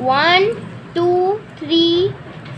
1 2 3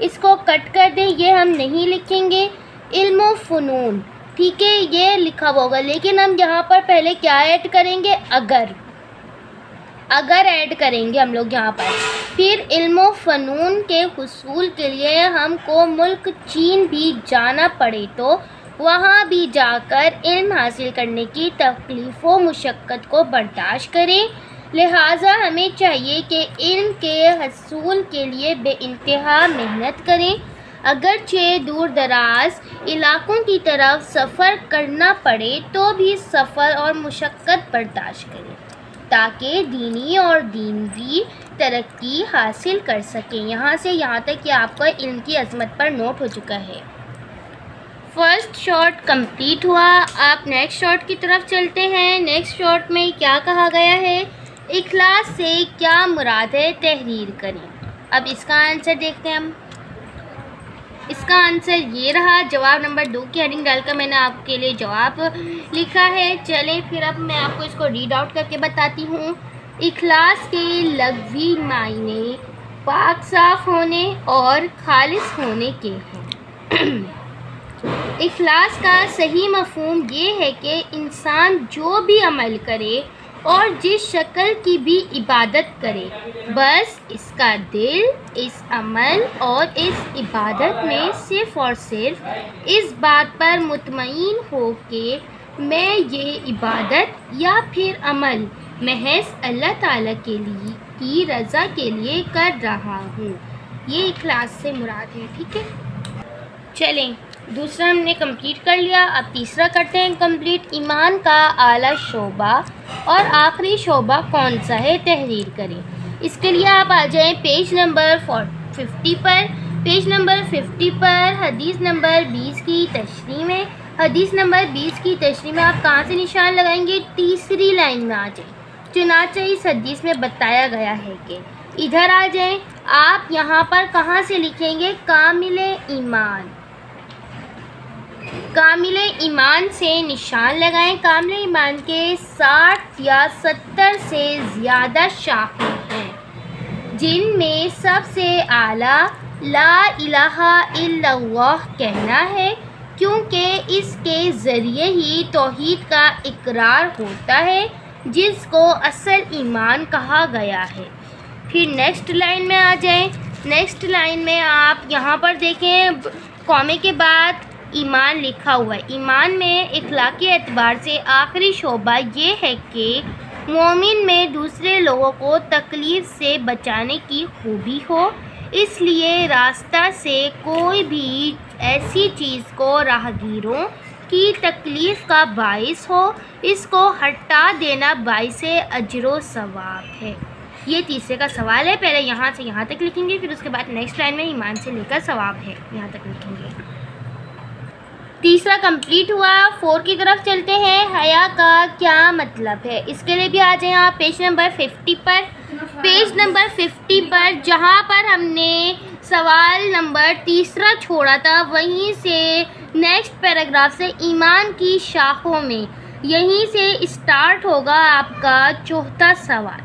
اس کو کٹ کر دیں، یہ ہم نہیں لکھیں گے. علم و فنون، ٹھیک ہے، یہ لکھا ہوگا، لیکن ہم یہاں پر پہلے کیا ایڈ کریں گے؟ اگر ایڈ کریں گے ہم لوگ یہاں پر. پھر علم و فنون کے حصول کے لیے ہم کو ملک چین بھی جانا پڑے تو وہاں بھی جا کر علم حاصل کرنے کی تکلیف و مشقت کو برداشت کریں. لہٰذا ہمیں چاہیے کہ علم کے حصول کے لیے بے انتہا محنت کریں، اگرچہ دور دراز علاقوں کی طرف سفر کرنا پڑے تو بھی سفر اور مشقت برداشت کریں تاکہ دینی اور دینوی ترقی حاصل کر سکیں. یہاں سے یہاں تک کہ آپ کو علم کی عظمت پر نوٹ ہو چکا ہے. فرسٹ شارٹ کمپلیٹ ہوا. آپ نیکسٹ شارٹ کی طرف چلتے ہیں. نیکسٹ شارٹ میں کیا کہا گیا ہے؟ اخلاص سے کیا مراد ہے؟ تحریر کریں. اب اس کا آنسر دیکھتے ہیں ہم. اس کا آنسر یہ رہا. جواب نمبر 2 کی ہیڈنگ ڈال کر میں نے آپ کے لیے جواب لکھا ہے. چلیں پھر اب میں آپ کو اس کو ریڈ آؤٹ کر کے بتاتی ہوں. اخلاص کے لغوی معنی پاک صاف ہونے اور خالص ہونے کے ہیں. اخلاص کا صحیح مفہوم یہ ہے کہ انسان جو بھی عمل کرے اور جس شکل کی بھی عبادت کرے، بس اس کا دل اس عمل اور اس عبادت میں صرف اور صرف اس بات پر مطمئن ہو کہ میں یہ عبادت یا پھر عمل محض اللہ تعالیٰ کے لیے کی رضا کے لیے کر رہا ہوں. یہ اخلاص سے مراد ہے. ٹھیک ہے، چلیں دوسرا ہم نے کمپلیٹ کر لیا. اب تیسرا کرتے ہیں کمپلیٹ. ایمان کا اعلیٰ شعبہ اور آخری شعبہ کون سا ہے؟ تحریر کریں. اس کے لیے آپ آ جائیں پیج نمبر 50 پر. پیج نمبر 50 پر حدیث نمبر 20 کی تشریح میں. حدیث نمبر 20 کی تشریح میں آپ کہاں سے نشان لگائیں گے؟ تیسری لائن میں آ جائیں. چنانچہ اس حدیث میں بتایا گیا ہے کہ ادھر آ جائیں. آپ یہاں پر کہاں سے لکھیں گے؟ کامل ایمان. کامل ایمان سے نشان لگائیں. کامل ایمان کے 60 یا 70 سے زیادہ شاخیں ہیں، جن میں سب سے اعلیٰ لا الہ الا اللہ کہنا ہے، کیونکہ اس کے ذریعے ہی توحید کا اقرار ہوتا ہے جس کو اصل ایمان کہا گیا ہے. پھر نیکسٹ لائن میں آ جائیں. نیکسٹ لائن میں آپ یہاں پر دیکھیں قومے کے بعد ایمان لکھا ہوا ہے. ایمان میں اخلاقی اعتبار سے آخری شعبہ یہ ہے کہ مومن میں دوسرے لوگوں کو تکلیف سے بچانے کی خوبی ہو، اس لیے راستہ سے کوئی بھی ایسی چیز کو راہگیروں کی تکلیف کا باعث ہو، اس کو ہٹا دینا باعث اجر و ثواب ہے. یہ تیسرے کا سوال ہے. پہلے یہاں سے یہاں تک لکھیں گے، پھر اس کے بعد نیکسٹ لائن میں ایمان سے لے کر ثواب ہے یہاں تک لکھیں گے. تیسرا کمپلیٹ ہوا. 4 کی طرف چلتے ہیں. حیا کا کیا مطلب ہے؟ اس کے لیے بھی آ جائیں آپ پیج نمبر 50 پر. پیج نمبر 50 پر جہاں پر ہم نے سوال نمبر تیسرا چھوڑا تھا، وہیں سے نیکسٹ پیراگراف سے ایمان کی شاخوں میں یہیں سے اسٹارٹ ہوگا آپ کا چوتھا سوال.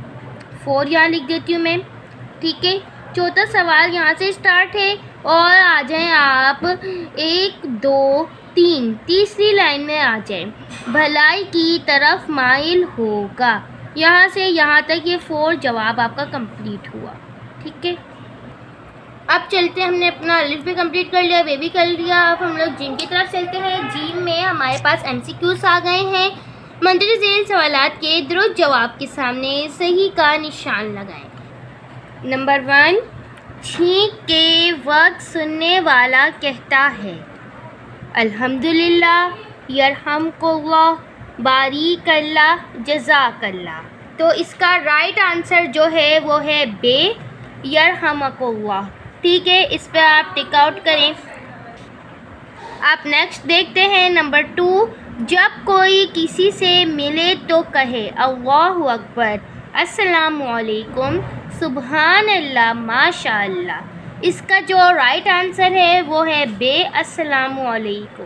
4 یہاں لکھ دیتی ہوں میں. ٹھیک ہے، چوتھا سوال یہاں سے اسٹارٹ ہے. اور آ جائیں آپ 1 2 3 تیسری لائن میں آ جائیں. بھلائی کی طرف مائل ہوگا. یہاں سے یہاں تک یہ 4 جواب آپ کا کمپلیٹ ہوا. ٹھیک ہے، اب چلتے ہیں. ہم نے اپنا الف بھی کمپلیٹ کر لیا، بے بھی کر لیا. اب ہم لوگ جیم کی طرف چلتے ہیں. جیم میں ہمارے پاس MCQs آ گئے ہیں. مندرجہ ذیل سوالات کے درست جواب کے سامنے صحیح کا نشان لگائیں. نمبر 1، چھینک کے وقت سننے والا کہتا ہے الحمدللہ، یرحمک اللہ، باریک اللہ، جزاک اللہ. تو اس کا رائٹ آنسر جو ہے وہ ہے بے، یرحمک اللہ. ٹھیک ہے، اس پہ آپ ٹک آؤٹ کریں. آپ نیکسٹ دیکھتے ہیں. نمبر 2، جب کوئی کسی سے ملے تو کہے اللہ اکبر، السلام علیکم، سبحان اللہ، ماشاء اللہ. اس کا جو رائٹ آنسر ہے وہ ہے بے، السلام علیکم.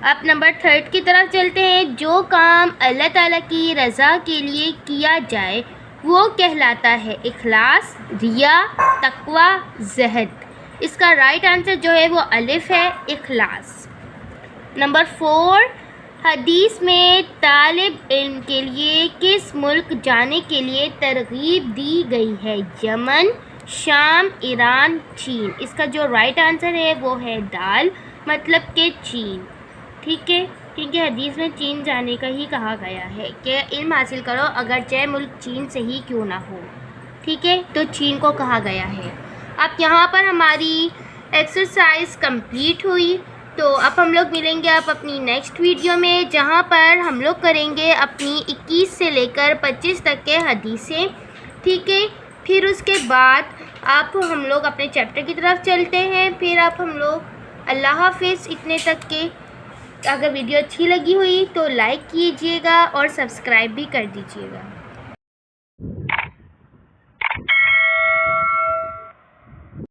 آپ نمبر 3 کی طرف چلتے ہیں. جو کام اللہ تعالیٰ کی رضا کے لیے کیا جائے وہ کہلاتا ہے اخلاص، ریا، تقوی، زہد. اس کا رائٹ آنسر جو ہے وہ الف ہے، اخلاص۔ نمبر 4، حدیث میں طالب علم کے لیے کس ملک جانے کے لیے ترغیب دی گئی ہے؟ یمن، شام، ایران، چین۔ اس کا جو رائٹ آنسر ہے وہ ہے دال، مطلب کہ چین، ٹھیک ہے، کیونکہ حدیث میں چین جانے کا ہی کہا گیا ہے کہ علم حاصل کرو اگرچہ ملک چین سے ہی کیوں نہ ہو، ٹھیک ہے، تو چین کو کہا گیا ہے۔ اب یہاں پر ہماری ایکسرسائز کمپلیٹ ہوئی، تو اب ہم لوگ ملیں گے اب اپنی نیکسٹ ویڈیو میں، جہاں پر ہم لوگ کریں گے اپنی 21 سے لے کر 25 تک کے حدیثیں، ٹھیک ہے۔ پھر اس کے بعد اب ہم لوگ اپنے چیپٹر کی طرف چلتے ہیں، پھر اب ہم لوگ اللہ حافظ اتنے تک کے۔ اگر ویڈیو اچھی لگی ہوئی تو لائک کیجیے گا اور سبسکرائب بھی کر دیجیے گا۔